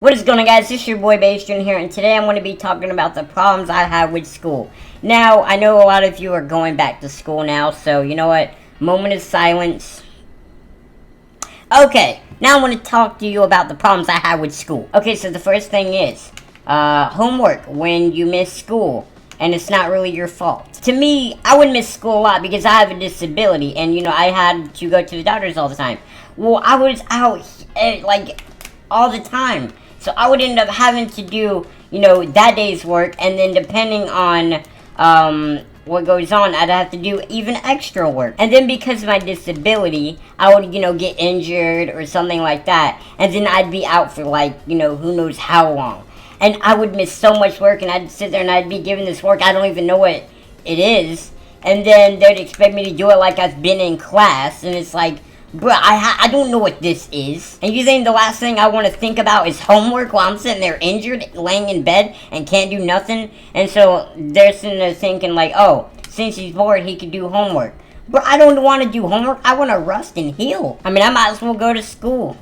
What is going on, guys? This is your boy Bastrin here, and today I'm going to be talking about the problems I have with school. Now, I know a lot of you are going back to school now, so you know what? Moment of silence. Okay, now I want to talk to you about the problems I have with school. Okay, so the first thing is homework when you miss school, and it's not really your fault. To me, I would miss school a lot because I have a disability, and you know, I had to go to the doctors all the time. Well, I was out like all the time. So I would end up having to do, you know, that day's work, and then depending on what goes on, I'd have to do even extra work. And then because of my disability, I would, you know, get injured or something like that, and then I'd be out for like, you know, who knows how long. And I would miss so much work, and I'd sit there and I'd be given this work, I don't even know what it is, and then they'd expect me to do it like I've been in class, and it's like, bruh, I don't know what this is. And you think the last thing I want to think about is homework while I'm sitting there injured, laying in bed, and can't do nothing? And so they're sitting there thinking like, oh, since he's bored, he could do homework. Bruh, I don't want to do homework. I want to rest and heal. I mean, I might as well go to school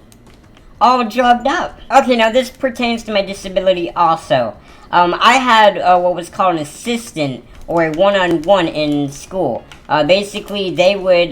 all drugged up. Okay, now this pertains to my disability also. I had what was called an assistant, or a one-on-one in school. Basically, they would,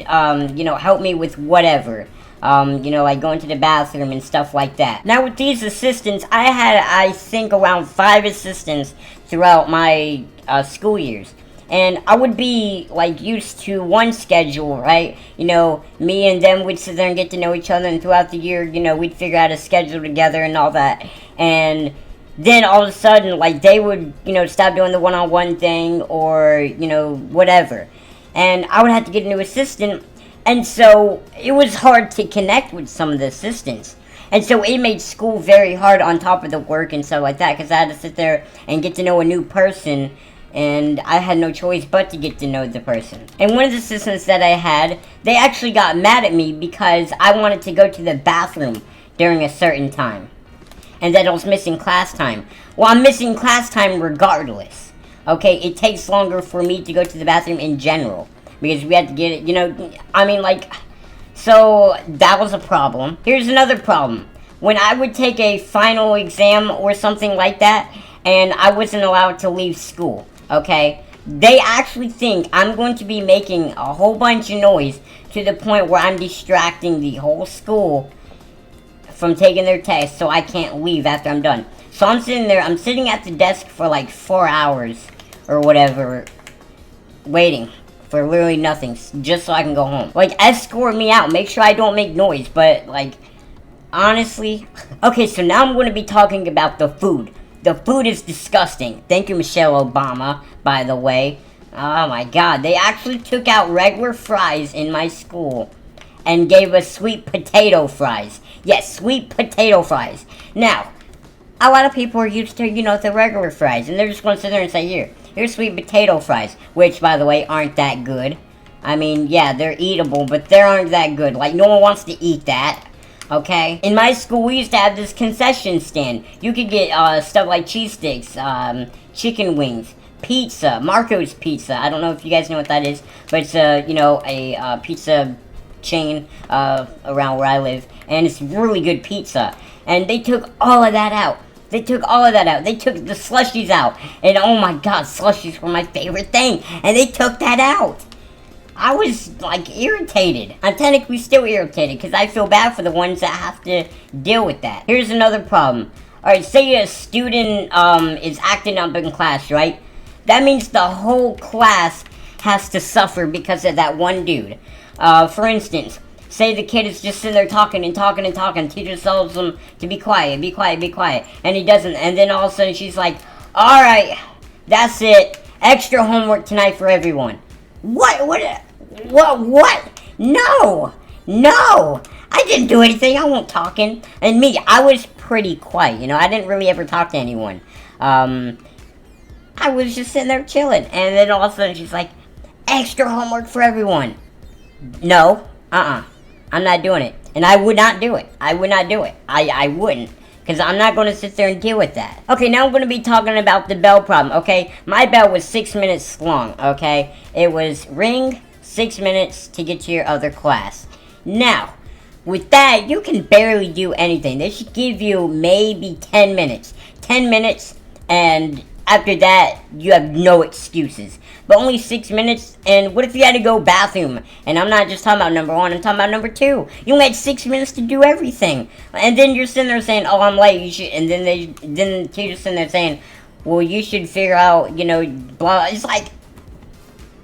you know, help me with whatever. You know, like going to the bathroom and stuff like that. Now, with these assistants, I had, I think, around 5 assistants throughout my school years. And I would be, like, used to one schedule, right? You know, me and them would sit there and get to know each other, and throughout the year, you know, we'd figure out a schedule together and all that. And then all of a sudden, like, they would, you know, stop doing the one-on-one thing, or, you know, whatever. And I would have to get a new assistant, and so it was hard to connect with some of the assistants. And so it made school very hard on top of the work and stuff like that, because I had to sit there and get to know a new person, and I had no choice but to get to know the person. And one of the assistants that I had, they actually got mad at me because I wanted to go to the bathroom during a certain time, and that I was missing class time. Well, I'm missing class time regardless. Okay, it takes longer for me to go to the bathroom in general, because we had to get it, you know, I mean, like, so that was a problem. Here's another problem. When I would take a final exam or something like that, and I wasn't allowed to leave school, okay, they actually think I'm going to be making a whole bunch of noise to the point where I'm distracting the whole school from taking their test, so I can't leave after I'm done. So I'm sitting there, I'm sitting at the desk for like 4 hours or whatever, waiting for literally nothing, just so I can go home. Like, escort me out, make sure I don't make noise, but like, honestly. Okay, so now I'm going to be talking about the food. The food is disgusting. Thank you, Michelle Obama, by the way. Oh my god, they actually took out regular fries in my school and gave us sweet potato fries. Yes, sweet potato fries. Now, a lot of people are used to, you know, the regular fries, and they're just going to sit there and say, here's sweet potato fries, which, by the way, aren't that good. I mean, yeah, they're eatable, but they aren't that good. Like, no one wants to eat that, okay? In my school, we used to have this concession stand. You could get stuff like cheese sticks, chicken wings, pizza, Marco's Pizza. I don't know if you guys know what that is, but it's, you know, a pizza chain around where I live, and it's really good pizza. And they took all of that out. They took all of that out. They took the slushies out. And oh my god, slushies were my favorite thing. And they took that out. I was, like, irritated. I'm technically still irritated because I feel bad for the ones that have to deal with that. Here's another problem. Alright, say a student is acting up in class, right? That means the whole class has to suffer because of that one dude. For instance, say the kid is just sitting there talking and talking and talking. Teacher tells him to be quiet, be quiet, be quiet. And he doesn't. And then all of a sudden she's like, alright, that's it. Extra homework tonight for everyone. What? No! No! I didn't do anything. I wasn't talking. And me, I was pretty quiet. You know, I didn't really ever talk to anyone. I was just sitting there chilling. And then all of a sudden she's like, extra homework for everyone. No. I'm not doing it. And I would not do it. I would not do it. I wouldn't. Because I'm not going to sit there and deal with that. Okay, now I'm going to be talking about the bell problem, okay? My bell was 6 minutes long, okay? It was ring, 6 minutes to get to your other class. Now, with that, you can barely do anything. They should give you maybe 10 minutes. 10 minutes, and after that, you have no excuses. But only 6 minutes, and what if you had to go bathroom? And I'm not just talking about number 1, I'm talking about number 2. You only had 6 minutes to do everything. And then you're sitting there saying, oh, I'm late, you should, and then the teacher's sitting there saying, well, you should figure out, you know, blah. It's like,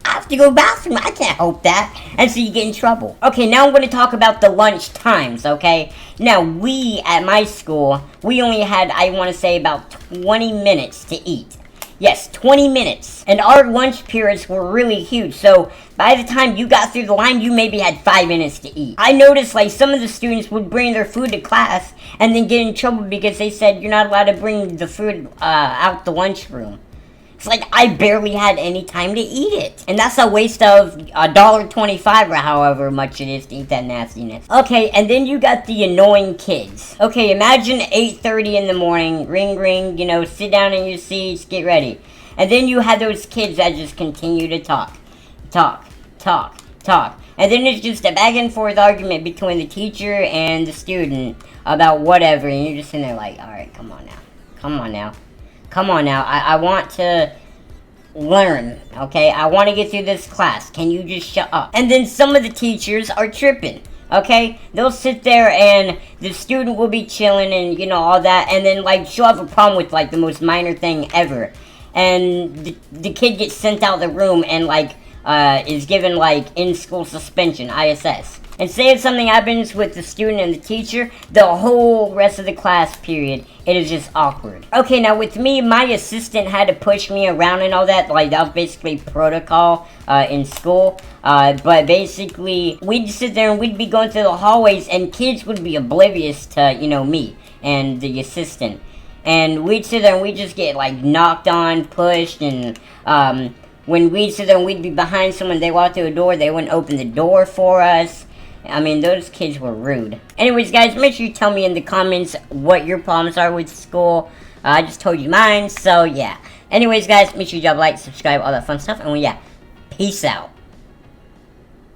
I have to go to the bathroom. I can't help that. And so you get in trouble. Okay, now I'm going to talk about the lunch times, okay? Now, we, at my school, we only had, I want to say, about 20 minutes to eat. Yes, 20 minutes. And our lunch periods were really huge. So, by the time you got through the line, you maybe had 5 minutes to eat. I noticed, like, some of the students would bring their food to class and then get in trouble because they said you're not allowed to bring the food out the lunchroom. It's like I barely had any time to eat it. And that's a waste of $1.25 or however much it is to eat that nastiness. Okay, and then you got the annoying kids. Okay, imagine 8:30 in the morning, ring ring, you know, sit down in your seats, get ready. And then you have those kids that just continue to talk. And then it's just a back and forth argument between the teacher and the student about whatever. And you're just sitting there like, alright, come on now. I want to learn, okay? I want to get through this class. Can you just shut up? And then some of the teachers are tripping, okay? They'll sit there and the student will be chilling and, you know, all that. And then, like, she'll have a problem with, like, the most minor thing ever. And the kid gets sent out of the room and, like, is given, like, in-school suspension, ISS. And say if something happens with the student and the teacher, the whole rest of the class period, it is just awkward. Okay, now with me, my assistant had to push me around and all that. Like, that was basically protocol in school. But basically, we'd sit there and we'd be going through the hallways and kids would be oblivious to, you know, me and the assistant. And we'd sit there and we'd just get, like, knocked on, pushed, and when we'd sit there and we'd be behind someone, they walked through a door, they wouldn't open the door for us. I mean, those kids were rude. Anyways, guys, make sure you tell me in the comments what your problems are with school. I just told you mine, so yeah. Anyways, guys, make sure you drop a like, subscribe, all that fun stuff, and well, yeah, peace out.